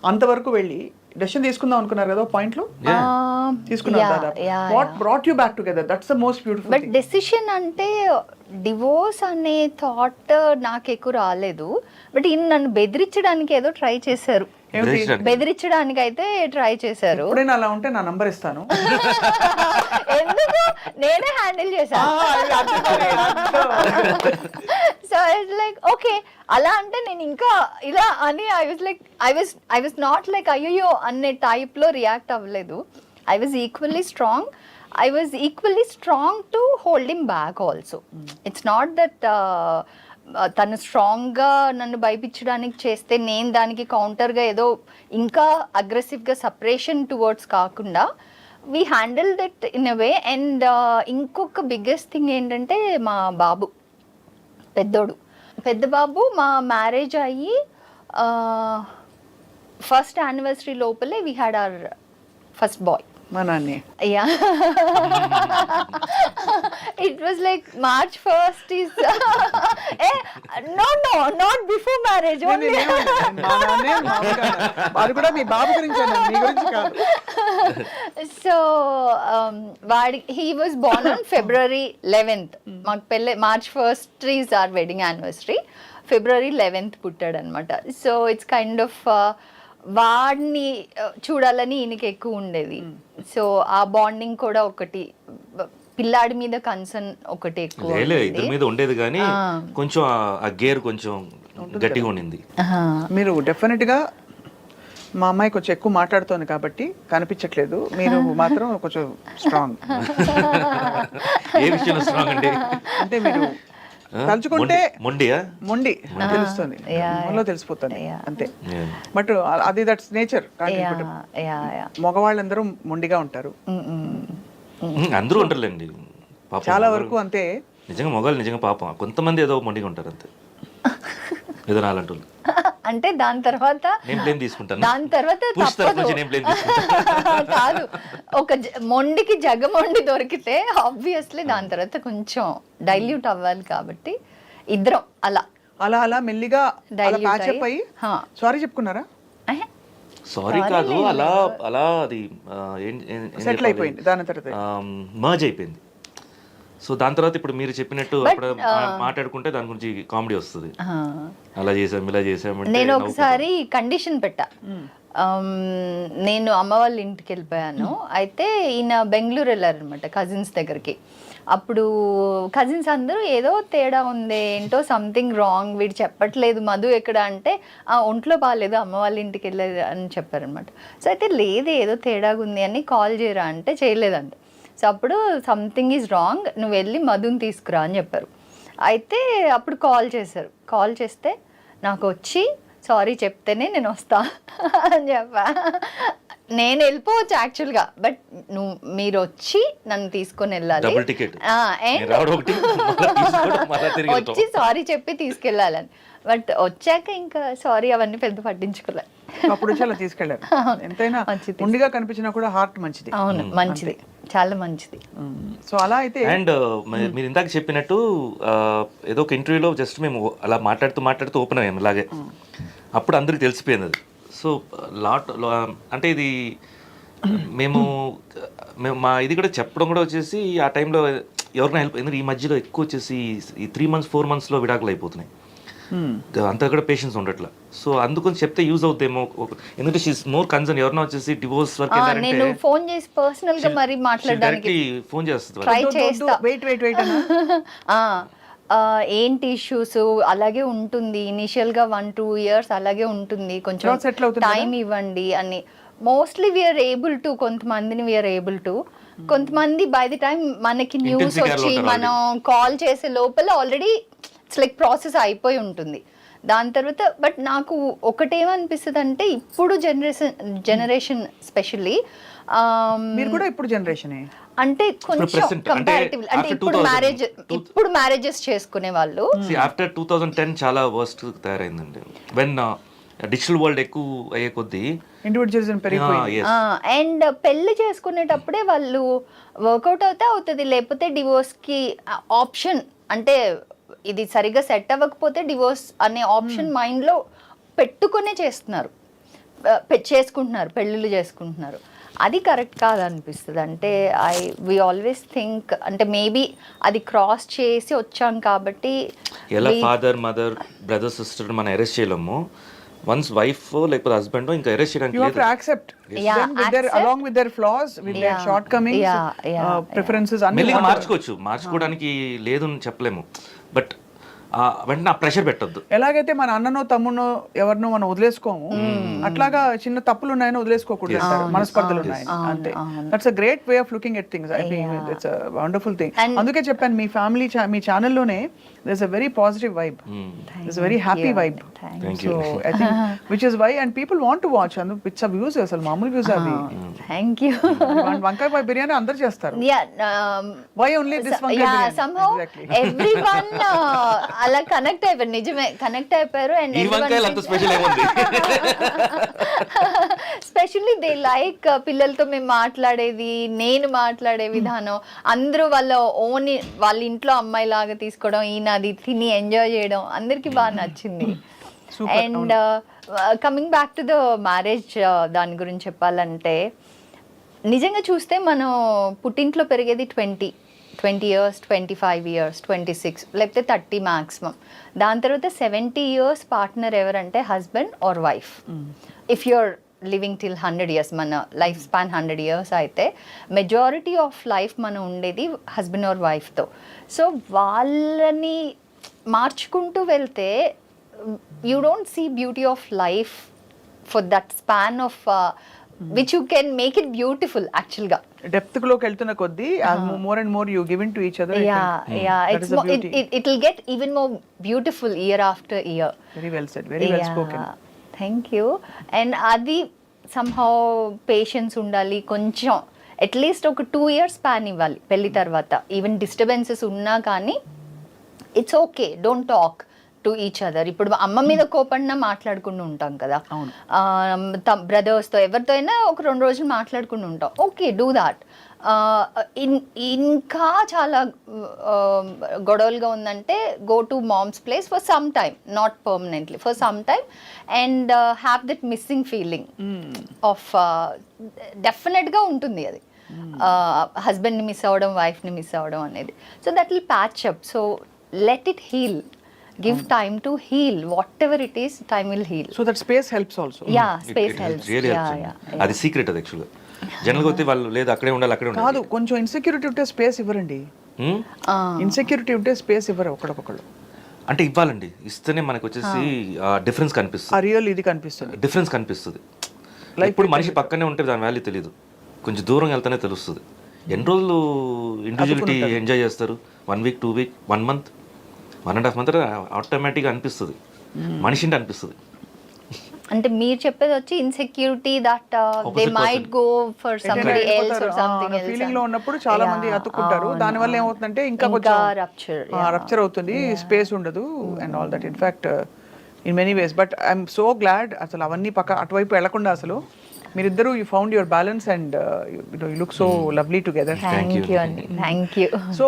అంతవరకు వెళ్ళి డెసిషన్ తీసుకుందాం అనుకున్నారు కదా పాయింట్లో తీసుకున్నారు దాదాపు. What brought you back together? That's the most beautiful but decision అంటే డివోర్స్ అనే థాట్ నాకు ఎక్కువ రాలేదు. బట్ ఈయన నన్ను బెదిరించడానికి ఏదో ట్రై చేశారు. బెదిరించడానికి అయితే ట్రై చేశారు. ఎప్పుడైనా అలా ఉంటే నా నంబర్ ఇస్తాను. ఎందుకు, నేనే హ్యాండిల్ చేశాను. సో ఇట్స్ లైక్ ఓకే, అలా అంటే నేను ఇంకా ఇలా అని ఐ వాజ్ నాట్ లైక్ అయ్యో అనే టైప్ లో రియాక్ట్ అవ్వలేదు. I was equally strong to hold him back also. It's not that తను స్ట్రాంగ్గా నన్ను భయపించడానికి చేస్తే నేను దానికి కౌంటర్గా ఏదో ఇంకా అగ్రెసివ్గా సపరేషన్ టువర్డ్స్ కాకుండా we handle that in a way. And ఇంకొక బిగ్గెస్ట్ థింగ్ ఏంటంటే మా బాబు పెద్ద బాబు మా మ్యారేజ్ అయ్యి ఫస్ట్ యానివర్సరీ లోపలే we had our first boy. మా నాన్న. Yeah. It was like March 1st is no, not before marriage only. అది కూడా మీ బాబు గురించి మీ గురించి కాదు. So he was born on February 11th. మాకు పెళ్ళి March 1st is our wedding anniversary. February 11th పుట్టాడు అనమాట. So it's kind of వాడిని చూడాలని ఈయనకి ఎక్కువ ఉండేది. సో ఆ బాండింగ్ కూడా ఒకటి, పిల్లాడి మీద కన్సర్న్ ఒకటి ఎక్కువ ఇద్దరి మీద ఉండేది, కానీ కొంచెం ఆ గేర్ కొంచెం గట్టిగా ఉండింది. మీరు డెఫినెట్ గా మా అమ్మాయి కొంచెం ఎక్కువ మాట్లాడుతోంది కాబట్టి కనిపించట్లేదు, మీరు మాత్రం కొంచెం స్ట్రాంగ్. ఏ విషయంలో స్ట్రాంగ్ అండి? అంటే మీరు తలుచుకుంటే మొండి తెలుస్తుంది, మనలో తెలిసిపోతుంది అంతే. బట్ అది దట్స్ నేచర్. మగవాళ్ళందరూ మొండిగా ఉంటారు, అందరూ ఉంటారులేండి, చాలా వరకు అంతే. నిజంగా మగవాళ్ళు నిజంగా పాపం కొంతమంది ఏదో మొండిగా ఉంటారు అంతే, ఏదో నాలంటూ. అంటే దాని తర్వాత కాదు, ఒక మొండికి జగమొండి దొరికితే ఆబ్వియస్లీ దాని తర్వాత కొంచెం డైల్యూట్ అవ్వాలి. కాబట్టి ఇద్దరం అలా అలా అలా మెల్లిగా ప్యాచప్ అయ్యి సారీ చెప్పుకున్నారా? సారీ కాదు, అలా అలా అది సెటిల్ అయిపోయింది, దాని తర్వాత మర్జ్ అయిపోయింది. సో దాని తర్వాత ఇప్పుడు మీరు చెప్పినట్టు అప్పుడు మాట్లాడుకుంటే దాని గురించి కామెడీ వస్తుంది, అలా చేసాం ఇలా చేసాం. నేను ఒకసారి కండిషన్ పెట్టా, నేను అమ్మ వాళ్ళ ఇంటికి వెళ్ళిపోయాను. అయితే ఈయన బెంగళూరు వెళ్ళారనమాట కజిన్స్ దగ్గరికి. అప్పుడు కజిన్స్ అందరూ ఏదో తేడా ఉంది, ఏంటో సంథింగ్ రాంగ్, వీడు చెప్పట్లేదు మధు ఎక్కడ అంటే ఒంట్లో బాగాలేదు అమ్మ వాళ్ళ ఇంటికి వెళ్ళేది అని చెప్పారనమాట. సో అయితే లేదు ఏదో తేడాగా ఉంది అని కాల్ చేయరా అంటే చేయలేదంట. సో అప్పుడు సంథింగ్ ఈజ్ రాంగ్, నువ్వు వెళ్ళి మధుని తీసుకురా అని చెప్పారు. అయితే అప్పుడు కాల్ చేశారు. కాల్ చేస్తే నాకు వచ్చి సారీ చెప్తేనే నేను వస్తా అని చెప్పా. నేను వెళ్ళిపోవచ్చు యాక్చువల్గా, బట్ మీరు వచ్చి నన్ను తీసుకొని వెళ్ళాలి, వచ్చి సారీ చెప్పి తీసుకెళ్ళాలని. బట్ వచ్చాక ఇంకా సారీ అవన్నీ పెద్ద పట్టించుకోలే. అప్పుడు చాలా తీసుకెళ్ళారు. ఎంతైనా ముందుగా కనిపించినా కూడా హార్ట్ మంచిది. అవును, మంచిది, చాలా మంచిది. సో అలా అయితే. అండ్ మీరు ఇందాక చెప్పినట్టు ఏదో ఒక ఇంటర్వ్యూలో జస్ట్ మేము అలా మాట్లాడుతూ ఓపెన్ అయ్యాము ఇలాగే, అప్పుడు అందరికి తెలిసిపోయింది అది. సో అంటే ఇది మేము మా ఇది కూడా చెప్పడం కూడా వచ్చేసి ఆ టైంలో ఎవరికైనా హెల్ప్, ఎందుకంటే ఈ మధ్యలో ఎక్కువ వచ్చేసి ఈ 3 months 4 monthsలో విడాకులు అయిపోతున్నాయి, అంతా కూడా పేషెన్స్ ఉండట్లా. సో అందుకని చెప్తే యూజ్ అవుతాయేమో, ఎందుకంటే షీస్ మోర్ కన్సర్న్. ఎవరైనా వచ్చేసి డివోర్స్ వరకు నేను ఫోన్ చేసి పర్సనల్ గా మరి మాట్లాడడానికి ఫోన్ చేస్తుంది, ట్రై చేస్తా. వెయిట్ ఏంటి ఇష్యూస్ అలాగే ఉంటుంది, ఇనిషియల్గా 1-2 years అలాగే ఉంటుంది, కొంచెం టైం ఇవ్వండి అని. మోస్ట్లీ వీఆర్ ఏబుల్ టు, కొంతమందిని వీఆర్ ఏబుల్ టు, కొంతమంది బై ది టైం మనకి న్యూస్ వచ్చి మనం కాల్ చేసే లోపల ఆల్రెడీ ఇట్స్ లైక్ ప్రాసెస్ అయిపోయి ఉంటుంది. దాని తర్వాత బట్ నాకు ఒకటేమనిపిస్తుంది అంటే ఇప్పుడు జనరేషన్ స్పెషల్లీ మీరు కూడా ఇప్పుడు జనరేషనే అంటే కొంచెం కంపారిటివ్ అంటే ఇప్పుడు మ్యారేజెస్ చేసుకునే వాళ్ళు ఆఫ్టర్ 2010 చాలా వర్స్ట్ తయారైందండి. వెన్ డిజిటల్ వరల్డ్ ఎక్కువ అయ్యే కొద్దీ ఇండివిజువలిజం పెరిగిపోయింది. అండ్ పెళ్లి చేసుకునేటప్పుడే వాళ్ళు వర్కౌట్ అవుతుంది, లేకపోతే డివోర్స్ కి ఆప్షన్, అంటే ఇది సరిగ్గా సెట్ అవ్వకపోతే డివోర్స్ అనే ఆప్షన్ మైండ్ లో పెట్టుకునే చేస్తున్నారు. చేసుకుంటున్నారు, పెళ్ళిళ్ళు చేసుకుంటున్నారు. అది కరెక్ట్ కాదనిపిస్తుంది. అంటే వి ఆల్వేస్ థింక్ అంటే మేబీ అది క్రాస్ చేసి వచ్చాం కాబట్టి ఎలా ఫాదర్ మదర్ బ్రదర్ సిస్టర్ మనం అరెస్ట్ చేయలేము, వన్స్ వైఫ్ లేకపోతే హస్బెండ్ ఇంకా అరెస్ట్ చేయడానికి You have to accept them with their, along with their flaws, with their shortcomings, preferences, అన్ని మెల్లిగా మార్చుకోవడానికి లేదు అని చెప్పలేము, బట్ వెంటనే ఆ ప్రెషర్ పెట్టొద్దు. ఎలాగైతే మన అన్ననో తమ్మునో ఎవరినో మనం వదిలేసుకోము, అట్లాగా చిన్న తప్పులు ఉన్నాయని వదిలేసుకోకూడదు అంటారు, మనస్పర్ధలు ఉన్నాయని అంతే. That's a great way of looking at things. I think it's a wonderful thing. అందుకే చెప్పాను మీ ఫ్యామిలీ మీ ఛానల్లోనే there's a very positive vibe, there's a very happy vibe. Thank So I think which is why and people want to watch and పిచ్చ views అసలు మామూలు views అవి. Thank you. వంకాయ పాయ బిర్యానీ అందరూ చేస్తారు, why only this వంకాయ బిర్యానీ? somehow everyone అలా connect అయిపోయారు, నిజమే కనెక్ట్ అయిపోయారు. అండ్ ఈ వంకాయలు అంత స్పెషల్ ఏముంది? స్పెషల్లీ దే లైక్ పిల్లలతో మేము మాట్లాడేది, నేను మాట్లాడే విధానం, అందరూ వాళ్ళ ఇంట్లో అమ్మాయి లాగా తీసుకోవడం, ఈయన అది తిని ఎంజాయ్ చేయడం అందరికి బాగా నచ్చింది. And coming back to the marriage దాని గురించి చెప్పాలంటే, నిజంగా చూస్తే మనం పుట్టింట్లో పెరిగేది 20 years, 25 years, 26 లేకపోతే 30 మ్యాక్సిమం. దాని తర్వాత 70 years పార్ట్నర్ ఎవరంటే husband or wife. If you're living till 100 years, మన లైఫ్ స్పాన్ 100 years అయితే మెజారిటీ ఆఫ్ లైఫ్ మనం ఉండేది హస్బెండ్ ఆర్ వైఫ్తో. సో వాళ్ళని మార్చుకుంటూ వెళ్తే you don't see beauty of life for that span of which you can make it beautiful యాక్చువల్గా. Depth లోకి వెళ్తున్న కొద్దీ more and more you give into each other. It will get even more beautiful year after year. Very well said, very well spoken. Thank you. And అది somehow patience ఉండాలి కొంచెం, at least ఒక 2 years span ఇవ్వాలి పెళ్లి తర్వాత. Even disturbances ఉన్నా కానీ it's okay, don't talk to each other. ఇప్పుడు అమ్మ మీద కోపడినా మాట్లాడుకుంటూ ఉంటాం కదా, బ్రదర్స్తో ఎవరితో అయినా ఒక 2 రోజులు మాట్లాడుకుంటూ ఉంటాం, ఓకే డూ దాట్. ఇంకా చాలా గొడవలుగా ఉందంటే go to mom's place for some time, not పర్మనెంట్లీ, for some time, and have that missing feeling of, డెఫినెట్గా ఉంటుంది అది, హస్బెండ్ని మిస్ అవ్వడం, వైఫ్ని మిస్ అవ్వడం అనేది. So that will patch up. So let it heal, give time to heal, whatever it is, time will heal. So that space helps also. Yeah, space helps. Really helps. అది secret అది యాక్చువల్గా. జనరల్గా అయితే వాళ్ళు లేదు అక్కడే ఉండాలి అక్కడే ఉండాలి కాదు, కొంచెం ఇన్సెక్యూరిటీ ఉంటే స్పేస్ ఇవ్వరండి. ఇన్సెక్యూరిటీ ఉంటే స్పేస్ ఇవ్వరు ఒకళ్ళొకళ్ళు. అంటే ఇవ్వాలండి, ఇస్తేనే మనకు వచ్చేసి డిఫరెన్స్ కనిపిస్తుంది, ఆ రియల్ ఇది కనిపిస్తుంది, డిఫరెన్స్ కనిపిస్తుంది. ఇప్పుడు మనిషి పక్కనే ఉంటే దాని వాల్యూ తెలియదు, కొంచెం దూరం వెళ్తేనే తెలుస్తుంది. ఎన్ని రోజులు ఇండివిజువలిటీ ఎంజాయ్ చేస్తారు? 1 week, 2 weeks, 1 month, 1.5 months ఆటోమేటిక్గా అనిపిస్తుంది, మనిషింటి అనిపిస్తుంది. అంటే మీరు చెప్పేది వచ్చి insecurity that they might go for somebody else or something else feeling లో ఉన్నప్పుడు చాలా మంది అతుక్కుంటారు. దాని వల్ల ఏమవుతుందంటే ఇంకా రప్చర్ అవుతుంది, స్పేస్ ఉండదు and all that. In fact in many ways, but I'm so glad అసలు అవన్నీ అటువైపు వెళ్లకుండా అసలు మీరిద్దరూ you found your balance and you look so lovely together. Thank you అండి, థ్యాంక్ యూ. సో